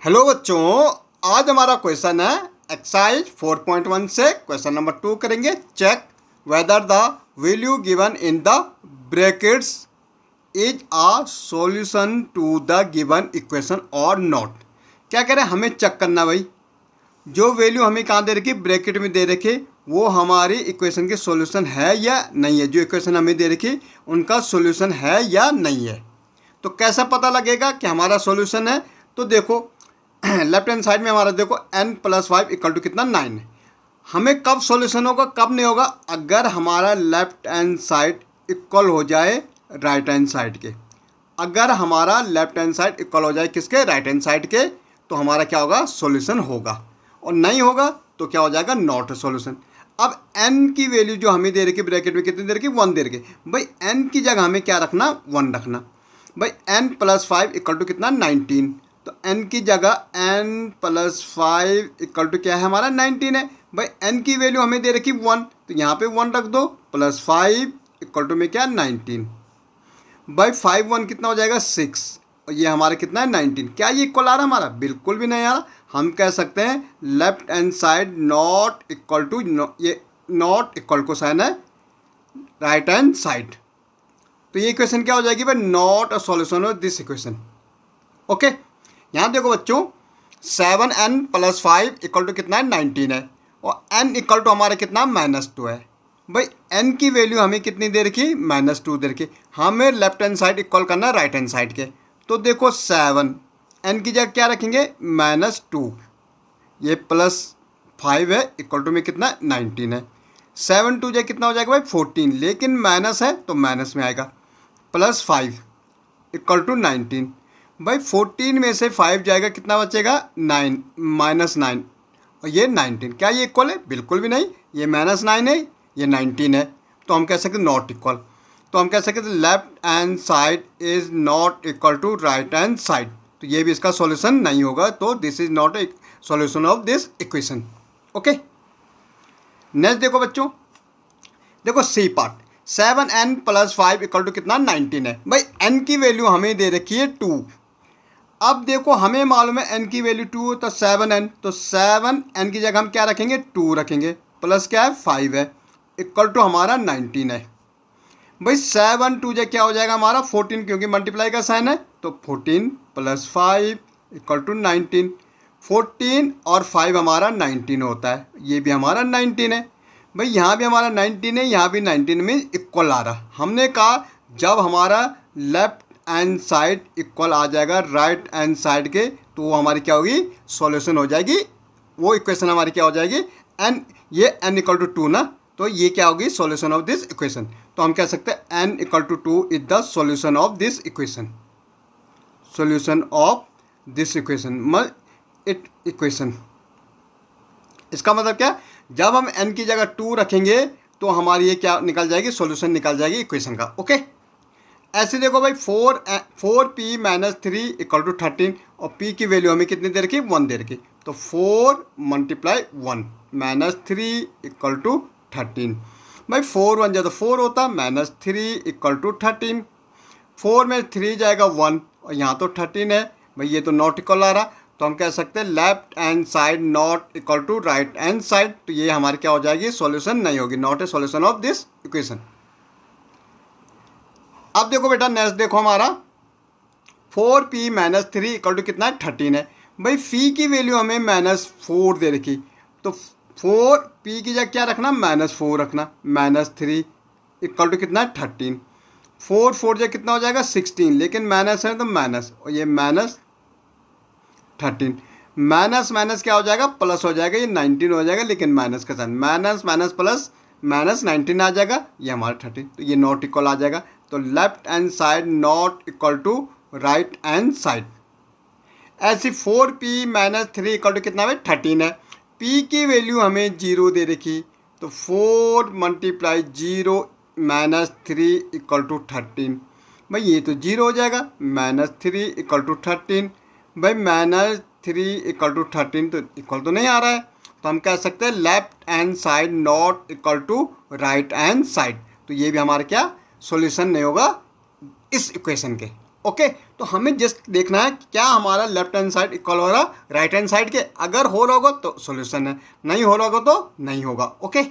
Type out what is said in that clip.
Hello बच्चों, आज हमारा क्वेश्चन है एक्सरसाइज 4.1 से क्वेश्चन नंबर 2 करेंगे। Check whether the value given in the brackets is a solution to the given equation और नॉट। क्या कह रहे हैं, हमें चेक करना भाई, जो वैल्यू हमें कहाँ दे रखी, ब्रैकेट में दे रखी, वो हमारी इक्वेशन के सॉल्यूशन है या नहीं है। जो इक्वेशन हमें दे रखी उनका सॉल्यूशन है या नहीं है। तो कैसा पता लगेगा कि हमारा सॉल्यूशन है? तो देखो लेफ्ट हैंड साइड में हमारा देखो n+5 इक्वल टू कितना 9 है। हमें कब सॉल्यूशन होगा, कब नहीं होगा? अगर हमारा लेफ्ट हैंड साइड इक्वल हो जाए राइट हैंड साइड के। अगर हमारा लेफ्ट हैंड साइड इक्वल हो जाए किसके, राइट हैंड साइड के, तो हमारा क्या होगा, सॉल्यूशन होगा। और नहीं होगा तो क्या हो जाएगा, नॉट सॉल्यूशन। अब n की वैल्यू जो हमें दे रखी ब्रैकेट में कितनी दे रखी, 1 दे रखी। भाई n की जगह हमें क्या रखना, 1 रखना। भाई n+5 इक्वल टू कितना 19, तो n की जगह n+5 इक्वल टू क्या है हमारा 19 है। भाई n की वैल्यू हमें दे रखी 1, तो यहाँ पे 1 रख दो, +5 इक्वल टू में क्या 19। भाई 5 1 कितना हो जाएगा 6, और ये हमारा कितना है 19। क्या ये इक्वल आ रहा है हमारा? बिल्कुल भी नहीं आ रहा। हम कह सकते हैं left hand side not equal to, ये नॉट इक्वल को साइन है राइट हैंड साइड। तो ये इक्वेशन क्या हो जाएगी भाई, not a solution of this equation. Okay, यहाँ देखो बच्चों, 7n+5 इक्वल टू कितना है 19 है, और n इक्वल टू हमारा कितना -2 है। भाई n की वैल्यू हमें कितनी दे रखी, -2 दे रखी। हमें लेफ्ट हैंड साइड इक्वल करना है राइट हैंड साइड के। तो देखो 7 n की जगह क्या रखेंगे, -2, ये +5 है इक्वल टू में कितना 19 है। 7 2 कितना हो जाएगा भाई 14, लेकिन माइनस है तो माइनस में आएगा, +5 इक्वल टू 19। भाई 14 में से 5 जाएगा, कितना बचेगा 9, -9, और ये 19। क्या ये इक्वल है? बिल्कुल भी नहीं। ये -9 है, ये 19 है, तो हम कह सकते हैं नॉट इक्वल। तो हम कह सकते हैं left hand side is not equal to right hand side. तो ये भी इसका सॉल्यूशन नहीं होगा। तो this is not a solution of this equation. Okay, next देखो बच्चों, देखो C part, 7n+5 equal to कितना 19 है। भाई n की वैल्यू हमें दे रखी है 2। अब देखो हमें मालूम है n की वैल्यू 2, तो 7n, तो 7n की जगह हम क्या रखेंगे, 2 रखेंगे, प्लस क्या है 5 है, इक्वल टू हमारा 19 है। भाई 7 2 क्या हो जाएगा हमारा 14, क्योंकि मल्टीप्लाई का साइन है, तो 14 + 5 इक्वल टू 19। 14 और 5 हमारा 19 होता है, ये भी हमारा 19 है। भाई यहाँ भी हमारा 19 है, यहाँ भी 19 में इक्वल आ रहा। हमने कहा जब हमारा लेफ्ट हैंड साइड इक्वल आ जाएगा राइट हैंड साइड के, तो वो हमारी क्या होगी, सॉल्यूशन हो जाएगी। वो इक्वेशन हमारी क्या हो जाएगी, n, ये n इक्वल टू 2 ना, तो ये क्या होगी, सॉल्यूशन ऑफ दिस इक्वेशन। तो हम कह सकते हैं n equal to 2 is the solution of this equation. Solution of this equation it equation, इसका मतलब क्या, जब हम n की जगह 2 रखेंगे तो हमारी ये क्या निकल जाएगी, सॉल्यूशन निकल जाएगी इक्वेशन का। ओके, ऐसे देखो भाई 4p - 3 इक्वल टू 13, और p की वैल्यू हमें कितनी दे रखी, 1 दे रखी। तो 4 × 1 - 3 इक्वल टू 13। भाई 4 1 तो 4 होता, -3 इक्वल टू 13। 4 में 3 जाएगा 1, और यहाँ तो 13 है। भाई ये तो नॉट इक्वल आ रहा, तो हम कह सकते हैं left hand side not equal to right hand side. तो ये हमारी क्या हो जाएगी, सॉल्यूशन नहीं होगी, not a solution of this equation. अब देखो बेटा नेक्स्ट देखो हमारा 4p - 3 इक्वल टू कितना है 13 है। भाई फी की वैल्यू हमें -4 दे रखी, तो 4p की जगह क्या रखना, -4 रखना, -3 इक्वल टू कितना है 13। 4 4 कितना हो जाएगा 16, लेकिन माइनस है तो माइनस, और ये -13, माइनस माइनस क्या हो जाएगा, प्लस हो जाएगा, ये 19 हो जाएगा, लेकिन माइनस का साइन, माइनस माइनस प्लस -19 आ जाएगा, ये हमारा 13, तो ये नॉट इक्वल आ जाएगा। तो left hand side not equal to right hand side. ऐसी 4p - 3 इक्वल टू कितना है 13 है। p की वैल्यू हमें 0 दे रखी, तो 4 × 0 - 3 इक्वल टू 13। भाई ये तो 0 हो जाएगा, -3 इक्वल टू 13। भाई -3 इक्वल टू 13 तो इक्वल तो नहीं आ रहा है, तो हम कह सकते हैं left hand side not equal to right hand side. तो ये भी हमारा क्या, सॉल्यूशन नहीं होगा इस इक्वेशन के। ओके, तो हमें जस्ट देखना है क्या हमारा लेफ्ट हैंड साइड इक्वल होगा राइट हैंड साइड के। अगर हो रहा होगा तो सॉल्यूशन है, नहीं हो रहा होगा तो नहीं होगा। ओके।